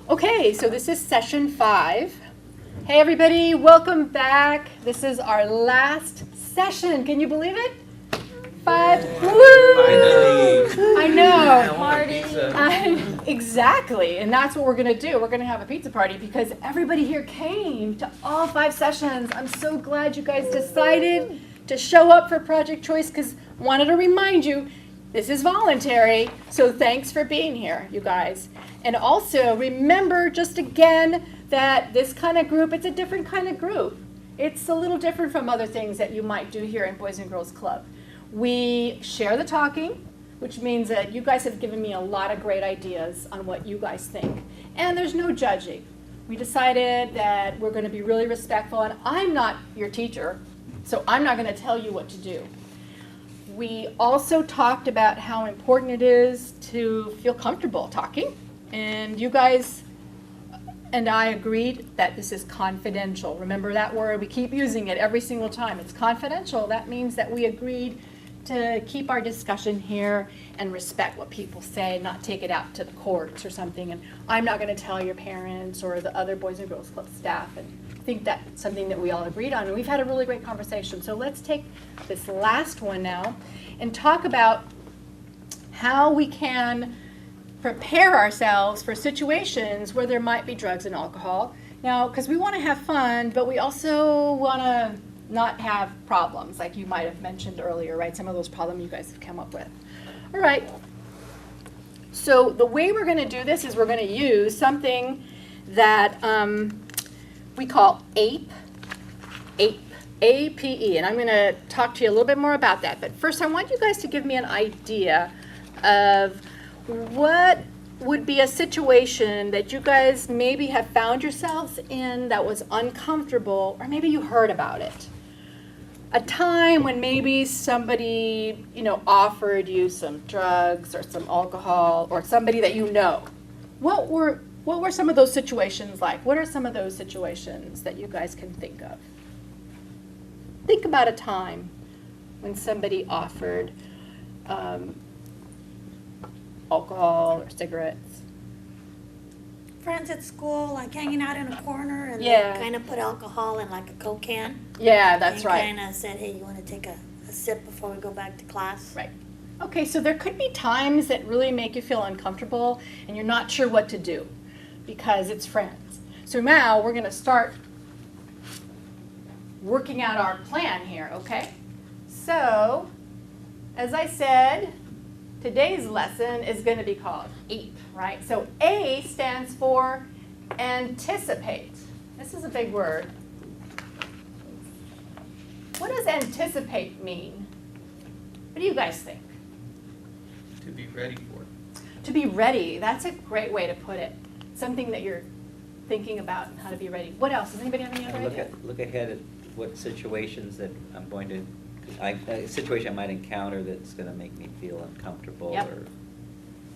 Okay, so this is session 5. Hey everybody, welcome back. This is our last session. Can you believe it? 5. Woo! Finally. I know. Party. Exactly, and that's what we're going to do. We're going to have a pizza party because everybody here came to all 5 sessions. I'm so glad you guys decided to show up for Project Choice because I wanted to remind you this is voluntary, so thanks for being here, you guys. And also remember just again that this kind of group, it's a different kind of group. It's a little different from other things that you might do here in Boys and Girls Club. We share the talking, which means that you guys have given me a lot of great ideas on what you guys think. And there's no judging. We decided that we're going to be really respectful, and I'm not your teacher, so I'm not going to tell you what to do. We also talked about how important it is to feel comfortable talking, and you guys and I agreed that this is confidential. Remember that word? We keep using it every single time. It's confidential. That means that we agreed to keep our discussion here and respect what people say, not take it out to the courts or something. And I'm not going to tell your parents or the other Boys and Girls Club staff. And I think that's something that we all agreed on. And we've had a really great conversation. So let's take this last one now and talk about how we can prepare ourselves for situations where there might be drugs and alcohol. Now, because we want to have fun, but we also want to not have problems, like you might have mentioned earlier, right? Some of those problems you guys have come up with. All right. So the way we're going to do this is we're going to use something that we call APE, A-P-E, and I'm going to talk to you a little bit more about that. But first, I want you guys to give me an idea of what would be a situation that you guys maybe have found yourselves in that was uncomfortable, or maybe you heard about it. A time when maybe somebody, offered you some drugs or some alcohol, or somebody that you know. What were some of those situations like? What are some of those situations that you guys can think of? Think about a time when somebody offered alcohol or cigarettes. Friends at school, like hanging out in a corner, and Yeah. they kind of put alcohol in like a Coke can. Yeah, that's and right. kind of said, hey, you want to take a sip before we go back to class? Right. Okay, so there could be times that really make you feel uncomfortable and you're not sure what to do because it's friends. So now we're going to start working out our plan here, okay? So, as I said, today's lesson is going to be called APE, right? So A stands for anticipate. This is a big word. What does anticipate mean? What do you guys think? To be ready for it. To be ready. That's a great way to put it. Something that you're thinking about and how to be ready. What else? Does anybody have any other idea? Look ahead at what situations that I'm going to, a situation I might encounter that's going to make me feel uncomfortable. Yep. Or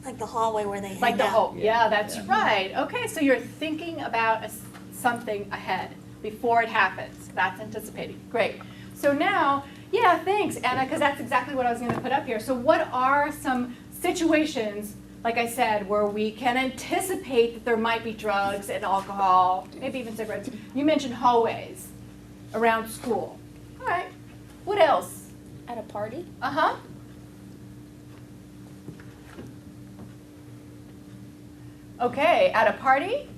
Like the hallway where they hang Like the out. whole, yeah, Yeah, that's yeah. right. Okay, so you're thinking about something ahead before it happens. That's anticipating. Great. So now, yeah, thanks, Anna, because that's exactly what I was going to put up here. So what are some situations, like I said, where we can anticipate that there might be drugs and alcohol, maybe even cigarettes? You mentioned hallways around school. All right. What else? At a party? Uh-huh. Okay, at a party.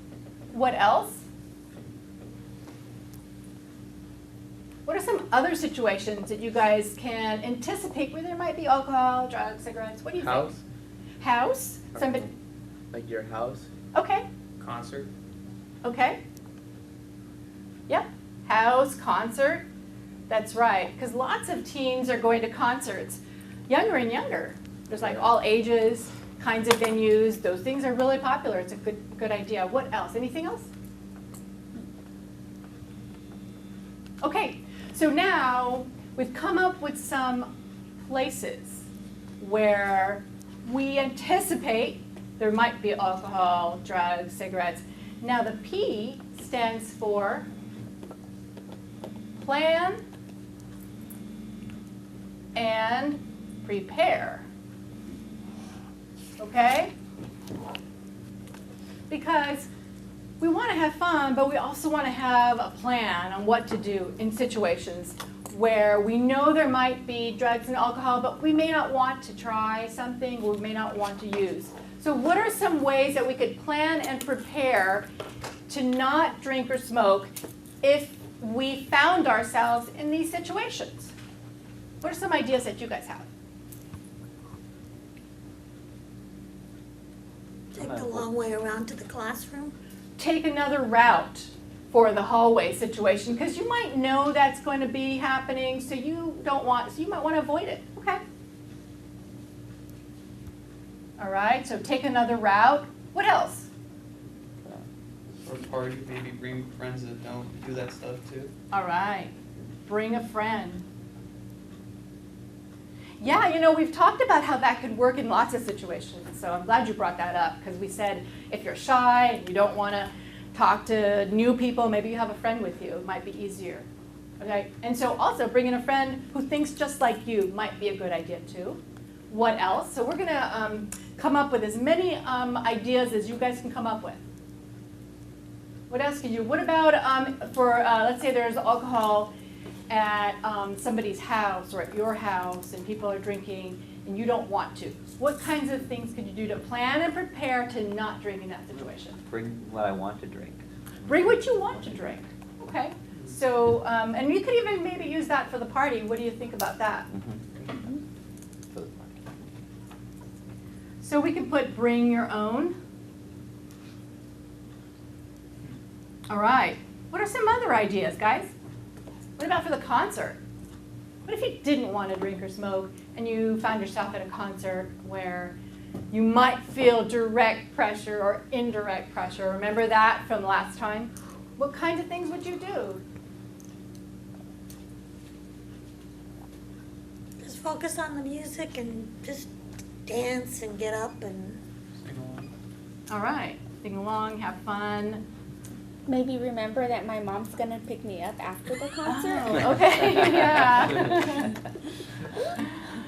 What else? What are some other situations that you guys can anticipate where there might be alcohol, drugs, cigarettes? What do you House. think? House? Somebody. Like your house. Okay. Concert. Okay. Yep. House, concert. That's right. Because lots of teens are going to concerts, younger and younger. There's like all ages, kinds of venues. Those things are really popular. It's a good idea. What else? Anything else? Okay. So now we've come up with some places where we anticipate there might be alcohol, drugs, cigarettes. Now the P stands for plan and prepare. Okay? Because we want to have fun, but we also want to have a plan on what to do in situations where we know there might be drugs and alcohol, but we may not want to try something, or we may not want to use. So what are some ways that we could plan and prepare to not drink or smoke if we found ourselves in these situations? What are some ideas that you guys have? Take the long way around to the classroom. Take another route for the hallway situation, because you might know that's going to be happening, so you might want to avoid it. Okay. All right, so take another route. What else? Or party, maybe bring friends that don't do that stuff too. All right, bring a friend. Yeah, we've talked about how that could work in lots of situations, so I'm glad you brought that up, because we said if you're shy and you don't want to talk to new people, maybe you have a friend with you, it might be easier. Okay, and so also bringing a friend who thinks just like you might be a good idea too. What else? So we're going to come up with as many ideas as you guys can come up with. What else can you do? What about let's say there's alcohol at somebody's house or at your house and people are drinking and you don't want to. What kinds of things could you do to plan and prepare to not drink in that situation? Bring what I want to drink. Bring what you want to drink. Okay. So, and you could even maybe use that for the party. What do you think about that? For the party. So we can put bring your own. All right. What are some other ideas, guys? What about for the concert? What if you didn't want to drink or smoke and you found yourself at a concert where you might feel direct pressure or indirect pressure? Remember that from last time? What kinds of things would you do? Just focus on the music and just dance and get up and. Sing along. All right. Sing along, have fun. Maybe remember that my mom's gonna pick me up after the concert. Oh, okay, yeah.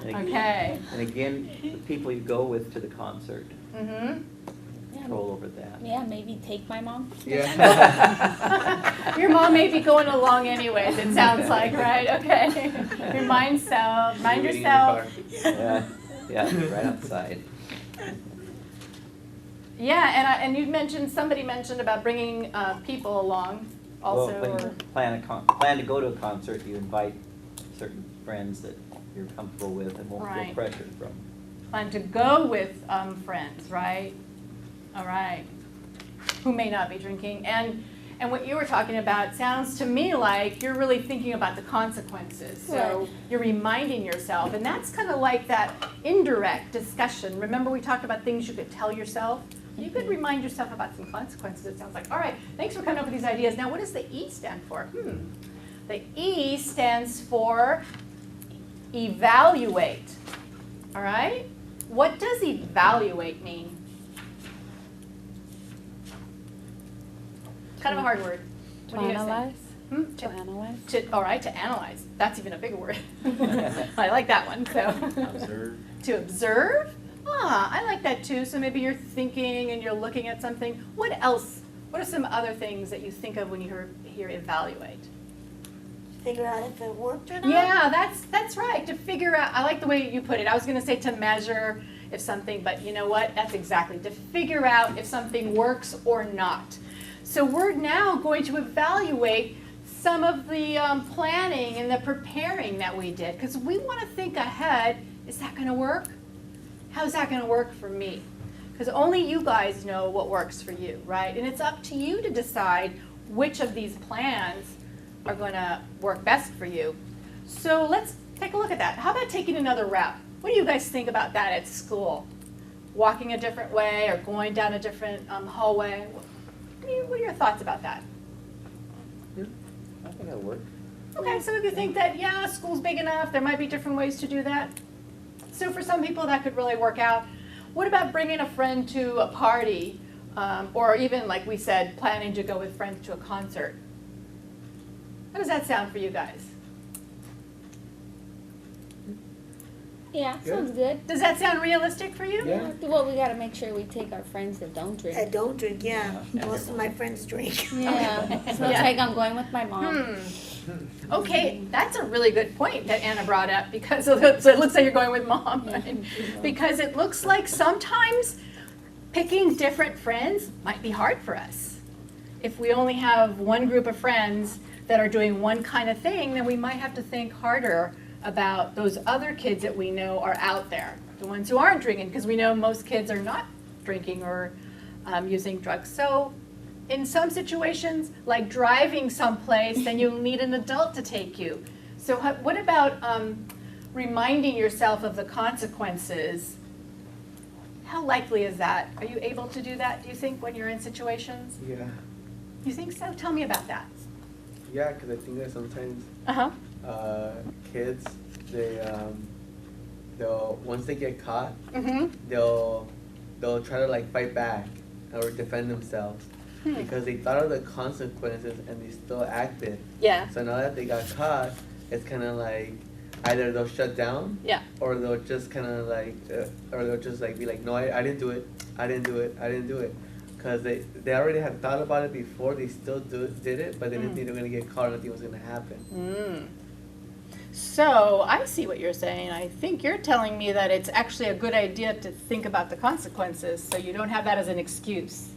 Okay. And again, the people you go with to the concert, Mm-hmm. control over that. Yeah, maybe take my mom. Yeah. Your mom may be going along anyways, it sounds like, right? Okay. Mind Waiting in the yourself. car. Yeah, right outside. Yeah, and somebody mentioned about bringing people along also. Well, when you plan to go to a concert, you invite certain friends that you're comfortable with and won't feel Right. pressured from. Plan to go with friends, right? All right. Who may not be drinking. And what you were talking about sounds to me like you're really thinking about the consequences. So Right. you're reminding yourself. And that's kind of like that indirect discussion. Remember we talked about things you could tell yourself? You could remind yourself about some consequences. It sounds like, all right, thanks for coming up with these ideas. Now, what does the E stand for? The E stands for evaluate. All right? What does evaluate mean? Kind of a hard word. To What do you guys analyze. think? To analyze. All right, to analyze. That's even a bigger word. I like that one. So Observe. to observe? I like that too. So maybe you're thinking and you're looking at something. What else? What are some other things that you think of when you hear evaluate? Figure out if it worked or not. Yeah, that's right. To figure out. I like the way you put it. I was going to say to measure if something, but you know what? That's exactly to figure out if something works or not. So we're now going to evaluate some of the planning and the preparing that we did, because we want to think ahead. Is that going to work? How's that going to work for me? Because only you guys know what works for you, right? And it's up to you to decide which of these plans are going to work best for you. So let's take a look at that. How about taking another route? What do you guys think about that at school? Walking a different way or going down a different hallway? What are your thoughts about that? I think it'll work. Okay, so if you think that, yeah, school's big enough, there might be different ways to do that. So for some people, that could really work out. What about bringing a friend to a party, or even, like we said, planning to go with friends to a concert? How does that sound for you guys? Yeah, Yeah. sounds good. Does that sound realistic for you? Yeah. Well, we gotta make sure we take our friends that don't drink. I don't drink, yeah. Most of my friends drink. Yeah, so it's Yeah. like I'm going with my mom. Okay, that's a really good point that Anna brought up, because so it looks like you're going with mom, right? Because it looks like sometimes picking different friends might be hard for us. If we only have one group of friends that are doing one kind of thing, then we might have to think harder about those other kids that we know are out there, the ones who aren't drinking, because we know most kids are not drinking or using drugs. So in some situations, like driving someplace, then you'll need an adult to take you. So what about reminding yourself of the consequences? How likely is that? Are you able to do that, do you think, when you're in situations? Yeah. You think so? Tell me about that. Yeah, because I think that sometimes Uh-huh. kids, they'll once they get caught, Mm-hmm. they'll try to like fight back or defend themselves because they thought of the consequences and they still acted. Yeah. So now that they got caught, it's kind of like either they'll shut down, Yeah. or they'll just kind of like, or they'll just like be like, no, I didn't do it, I didn't do it, I didn't do it. Because they already had thought about it before, they still did it, but they didn't think they were going to get caught, nothing was going to happen. So I see what you're saying. I think you're telling me that it's actually a good idea to think about the consequences, so you don't have that as an excuse,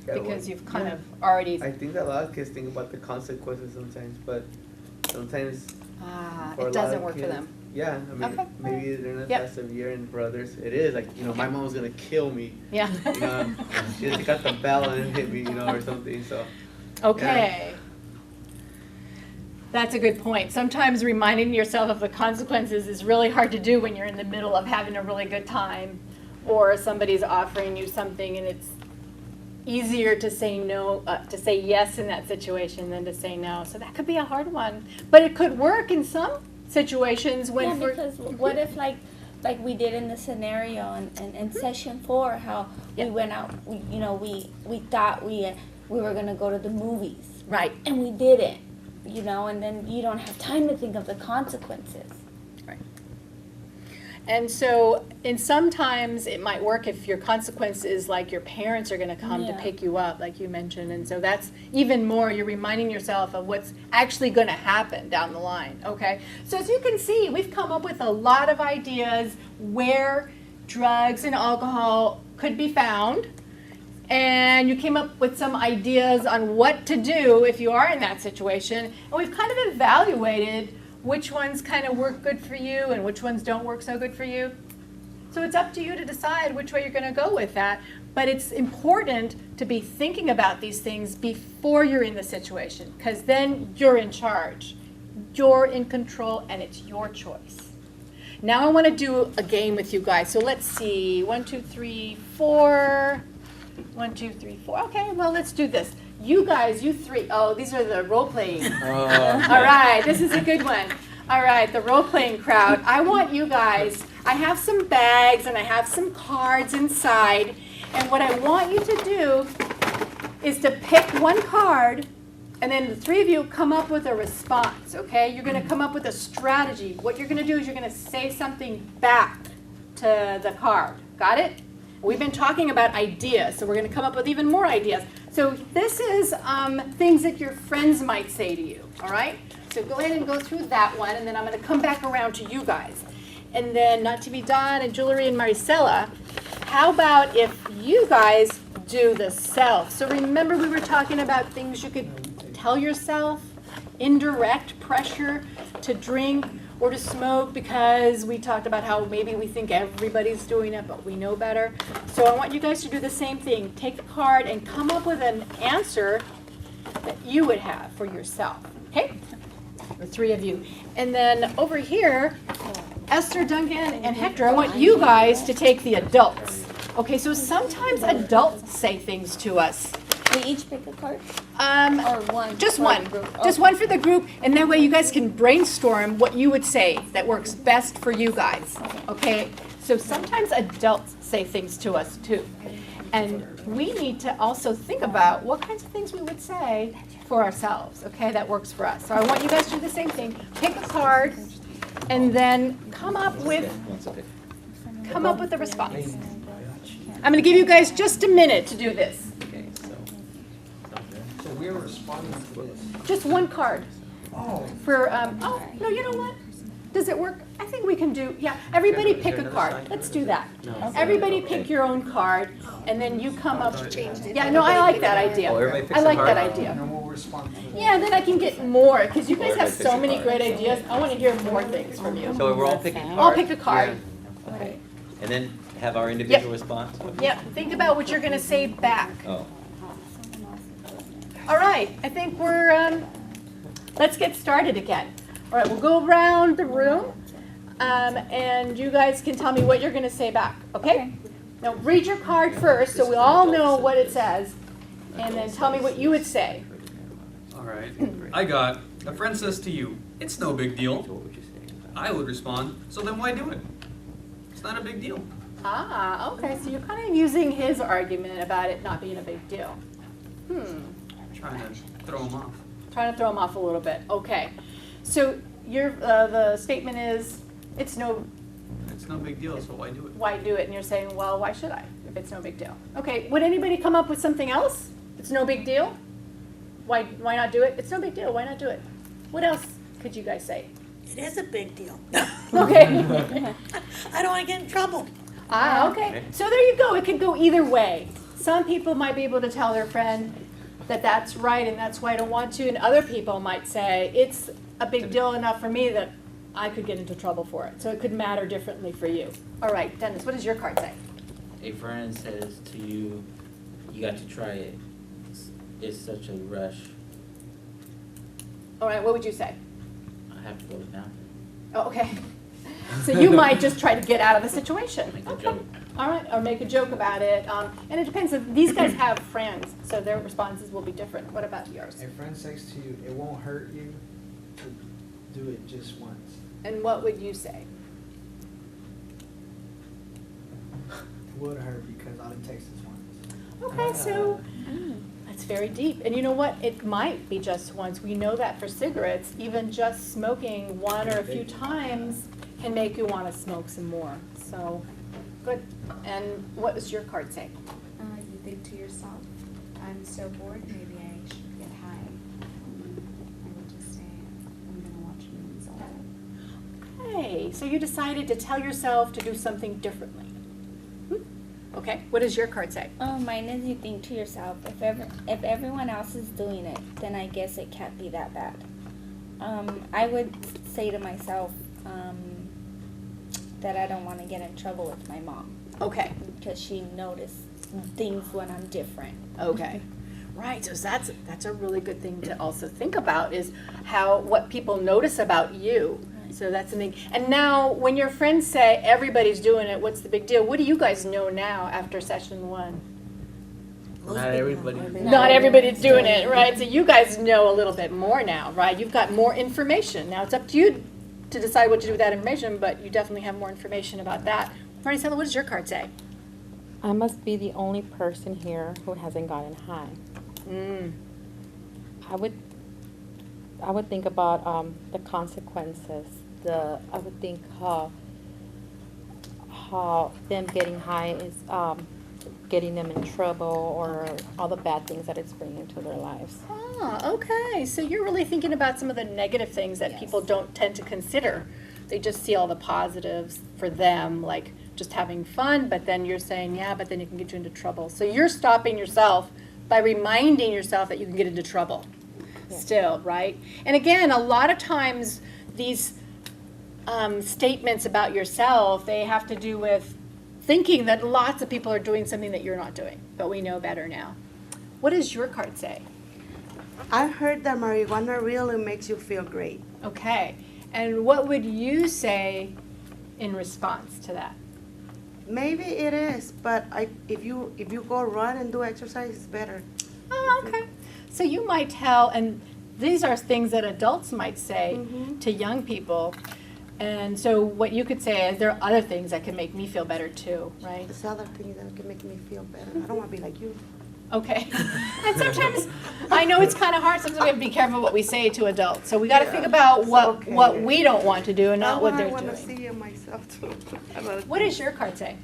Yeah, because well, you've kind yeah. of already, I think that a lot of kids think about the consequences sometimes, but sometimes for a it lot doesn't of work for kids, them. Yeah, I mean, Okay. maybe they're not Yep. that severe, and for others it is. Like, my mom was gonna kill me. Yeah. You know, she just got the bell and hit me, or something. So. Okay. That's a good point. Sometimes reminding yourself of the consequences is really hard to do when you're in the middle of having a really good time, or somebody's offering you something and it's easier to say no, to say yes in that situation than to say no. So that could be a hard one, but it could work in some situations when. Yeah, because what if like we did in the scenario in session 4, how Yeah. we went out, we thought we were gonna go to the movies, Right. and we didn't, and then you don't have time to think of the consequences. And so, sometimes it might work if your consequence is like your parents are going to come to Yeah. pick you up, like you mentioned. And so that's even more, you're reminding yourself of what's actually going to happen down the line, okay? So as you can see, we've come up with a lot of ideas where drugs and alcohol could be found. And you came up with some ideas on what to do if you are in that situation. And we've kind of evaluated which ones kind of work good for you and which ones don't work so good for you. So it's up to you to decide which way you're going to go with that. But it's important to be thinking about these things before you're in the situation, because then you're in charge. You're in control, and it's your choice. Now I want to do a game with you guys. So let's see. 1, 2, 3, 4. 1, 2, 3, 4. Okay, well, let's do this. You guys, you three. Oh, these are the role-playing. All right, this is a good one. All right, the role-playing crowd. I want you guys, I have some bags and I have some cards inside. And what I want you to do is to pick one card, and then the three of you come up with a response, okay? You're going to come up with a strategy. What you're going to do is you're going to say something back to the card. Got it? We've been talking about ideas, so we're going to come up with even more ideas. So this is things that your friends might say to you, all right? So go ahead and go through that one, and then I'm going to come back around to you guys. And then Not to be Don and Jewelry and Maricela, how about if you guys do the self? So remember we were talking about things you could tell yourself, indirect pressure to drink or to smoke, because we talked about how maybe we think everybody's doing it, but we know better. So I want you guys to do the same thing. Take a card and come up with an answer that you would have for yourself, okay? The three of you. And then over here, Esther, Duncan, and Hector, I want you guys to take the adults. Okay, so sometimes adults say things to us. We each pick a card? Um, Or one? Just for one. the group? Just Okay. one for the group, and that way you guys can brainstorm what you would say that works best for you guys. Okay? So sometimes adults say things to us too. And we need to also think about what kinds of things we would say for ourselves, okay, that works for us. So I want you guys to do the same thing. Pick a card, and then come up with a response. I'm gonna give you guys just a minute to do this. Okay, so. So we're responding to this. Just one card Oh. for, oh, no, you know what? Does it work? I think we can do, yeah, everybody pick a card. Let's do that. Everybody pick your own card, and then you come up. Yeah, no, I like that idea. Oh, everybody picks I a like that card? idea. And then we'll respond to it. Yeah, then I can get more, because you guys have Everybody picks so a many card. great ideas. I want to hear more things from you. So we're all picking cards? I'll pick a card. Okay, and then have our individual response? Yep, think about what you're gonna say back. Oh, All right, I think we're, let's get started again. All right, we'll go around the room, and you guys can tell me what you're gonna say back, okay? Now, read your card first, so we all know what it says, and then tell me what you would say. All right. I got, a friend says to you, it's no big so deal. what would you say? I would respond, so then why do it? It's not a big deal. Ah, okay, so you're kind of using his argument about it not being a big deal. Trying to throw him off. Trying to throw him off a little bit, okay. So your, the statement is, it's no, It's no big deal, so why do it? why do it? And you're saying, well, why should I, if it's no big deal? Okay, would anybody come up with something else? It's no big deal? Why not do it? It's no big deal, why not do it? What else could you guys say? It is a big deal. Okay. I don't want to get in trouble. Ah, okay. So there you go. It could go either way. Some people might be able to tell their friend that that's right and that's why I don't want to, and other people might say it's a big deal enough for me that I could get into trouble for it. So it could matter differently for you. All right, Dennis, what does your card say? A friend says to you, you got to try it. It's such a rush. All right, what would you say? I have to go now. Oh, okay. So you might just try to get out of the situation. Make a Okay. joke. All right, or make a joke about it. And it depends. These guys have friends, so their responses will be different. What about yours? A friend says to you, it won't hurt you to do it just once. And what would you say? It would hurt because I didn't taste this once. Okay, so that's very deep. And you know what? It might be just once. We know that for cigarettes, even just smoking one or a few times can make you want to smoke some more. So, good. And what does your card say? You think to yourself, I'm so bored, maybe I should get high. I would just say, I'm gonna watch movies all day. Okay, so you decided to tell yourself to do something differently. Okay, what does your card say? Oh, mine is you think to yourself, if everyone else is doing it, then I guess it can't be that bad. I would say to myself that I don't want to get in trouble with my mom Okay, because she noticed things when I'm different. okay. Right, so that's a really good thing to also think about is what people notice about you. So that's something. And now, when your friends say everybody's doing it, what's the big deal? What do you guys know now after session 1? Most Not people everybody. know. Not everybody's doing it, right? So you guys know a little bit more now, right? You've got more information. Now it's up to you to decide what to do with that information, but you definitely have more information about that. Maricela, what does your card say? I must be the only person here who hasn't gotten high. I would think about the consequences. I would think how them getting high is getting them in trouble or all the bad things that it's bringing to their lives. Ah, okay. So you're really thinking about some of the negative things that people don't tend to consider. They just see all the positives for them, like just having fun, but then you're saying, yeah, but then it can get you into trouble. So you're stopping yourself by reminding yourself that you can get into trouble still, right? And again, a lot of times these statements about yourself, they have to do with thinking that lots of people are doing something that you're not doing, but we know better now. What does your card say? I heard that marijuana really makes you feel great. Okay, and what would you say in response to that? Maybe it is, but if you go run and do exercise, it's better. Oh, okay. So you might tell, and these are things that adults might say to young people. And so what you could say is there are other things that can make me feel better too, right? There's other things that can make me feel better. I don't want to be like you. Okay. And sometimes, I know it's kind of hard, sometimes we have to be careful what we say to adults. So we got to think about what we don't want to do and not what they're I wanna doing. see it myself too. What does your card say?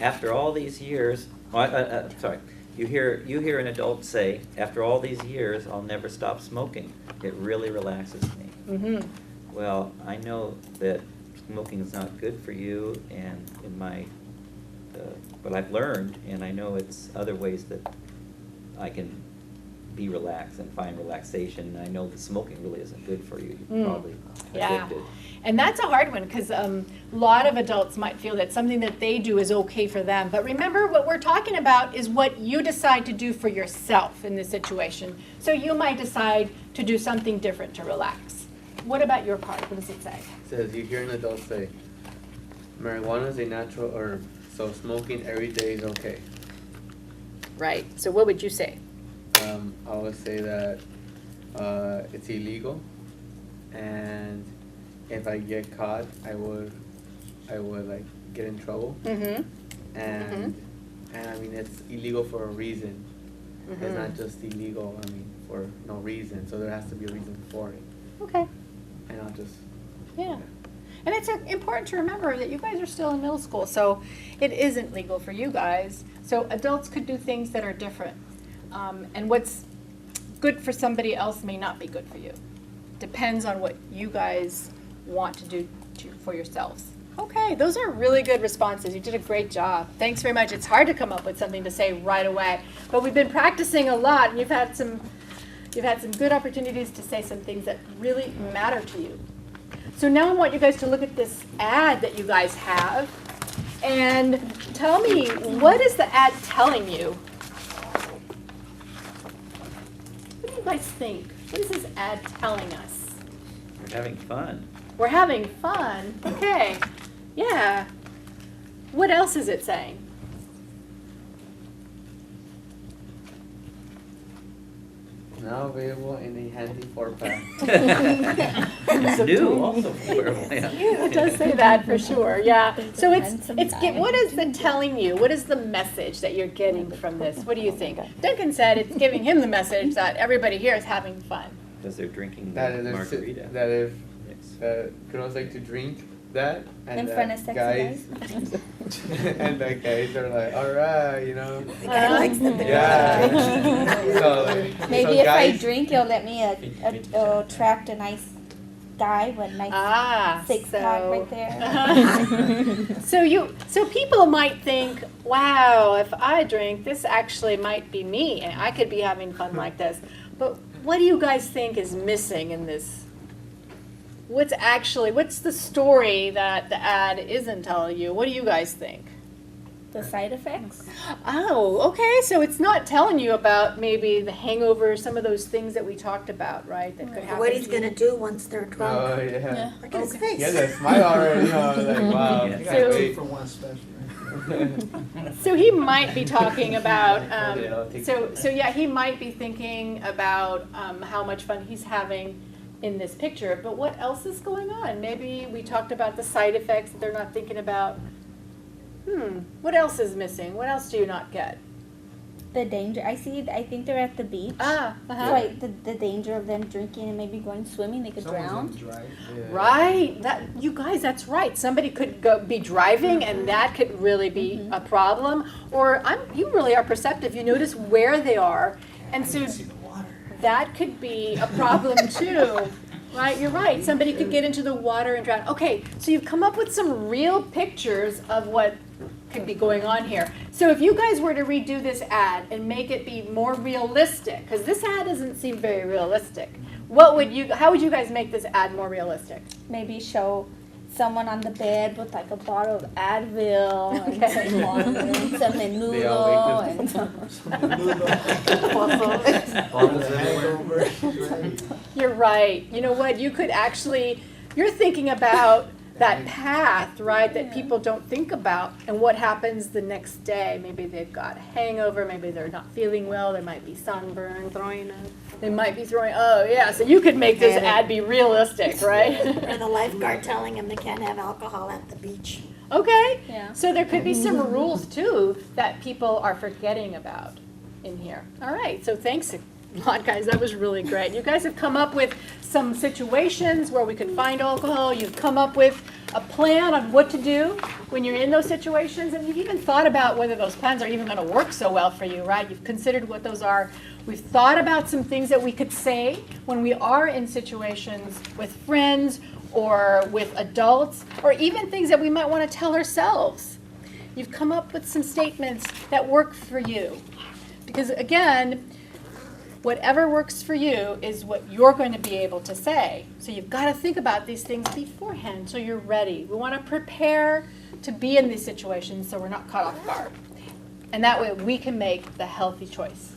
After all these years, sorry, you hear an adult say, after all these years, I'll never stop smoking. It really relaxes me. Mm-hmm. Well, I know that smoking is not good for you, and in my, what I've learned, and I know it's other ways that I can be relaxed and find relaxation. And I know that smoking really isn't good for you. You're probably Yeah. addicted. And that's a hard one because a lot of adults might feel that something that they do is okay for them. But remember, what we're talking about is what you decide to do for yourself in this situation. So you might decide to do something different to relax. What about your card? What does it say? It says, you hear an adult say, marijuana is a natural herb, so smoking every day is okay. Right. So what would you say? I would say that it's illegal, and if I get caught, I would like get in trouble. Mm-hmm. And I mean, it's illegal for a reason. It's not just illegal, I mean, for no reason. So there has to be a reason for it. Okay. And I'll just Yeah. And it's important to remember that you guys are still in middle school, so it isn't legal for you guys. So adults could do things that are different. And what's good for somebody else may not be good for you. Depends on what you guys want to do for yourselves. Okay, those are really good responses. You did a great job. Thanks very much. It's hard to come up with something to say right away, but we've been practicing a lot, and you've had some good opportunities to say some things that really matter to you. So now I want you guys to look at this ad that you guys have and tell me, what is the ad telling you? What do you guys think? What is this ad telling us? We're having fun. We're having fun. Okay. Yeah. What else is it saying? now available in a handy 4-pack. It's new also. It does say that for sure, yeah. So what is it telling you? What is the message that you're getting from this? What do you think? Duncan said it's giving him the message that everybody here is having fun. Because they're drinking That margarita. that if Yes. girls like to drink that, and In front of sexy guys, and the guys are like, all right, you know. The guy likes the big Yeah. one. So, like, Maybe so if I guys, drink, you'll let me attract a nice guy with nice six pack right there. So people might think, wow, if I drink, this actually might be me, and I could be having fun like this. But what do you guys think is missing in this? What's the story that the ad isn't telling you? What do you guys think? The side effects? Oh, okay, so it's not telling you about maybe the hangover, some of those things that we talked about, right? That could happen. What he's to you. gonna do once they're drunk. oh yeah. Look at his face. Yeah, that smile already. I was like, wow. Yeah. You So- got 2-for-1 special, right? So he might be talking about, Yeah, he might be thinking about how much fun he's having in this picture, but what else is going on? Maybe we talked about the side effects that they're not thinking about. What else is missing? What else do you not get? The danger. I think they're at the beach. Uh-huh. Right, the danger of them drinking and maybe going swimming, they could Someone's drown. gonna drive. yeah. Right, you guys, that's right. Somebody could be driving, and that could really be a problem. Or you really are perceptive. You notice where they are, and so See the water. that could be a problem too. Right, you're right. Somebody could get into the water and drown. Okay, so you've come up with some real pictures of what could be going on here. So if you guys were to redo this ad and make it be more realistic, because this ad doesn't seem very realistic, how would you guys make this ad more realistic? Maybe show someone on the bed with like a bottle of Advil and Okay. some water and some They all menudo and All the hangover, right? You're right. You know what? You're thinking about that path, right, that people don't think about, and what happens the next day. Maybe they've got a hangover, maybe they're not feeling well, there might be sunburn, Throwing up. they might be throwing, so you could make this ad be realistic, right? Or the lifeguard telling him they can't have alcohol at the beach. Okay, Yeah. so there could be some rules too that people are forgetting about in here. All right, so thanks a lot, guys. That was really great. You guys have come up with some situations where we could find alcohol. You've come up with a plan on what to do when you're in those situations, and you've even thought about whether those plans are even going to work so well for you, right? You've considered what those are. We've thought about some things that we could say when we are in situations with friends or with adults, or even things that we might want to tell ourselves. You've come up with some statements that work for you. Because again, whatever works for you is what you're going to be able to say. So you've got to think about these things beforehand so you're ready. We want to prepare to be in these situations so we're not caught off guard. And that way we can make the healthy choice.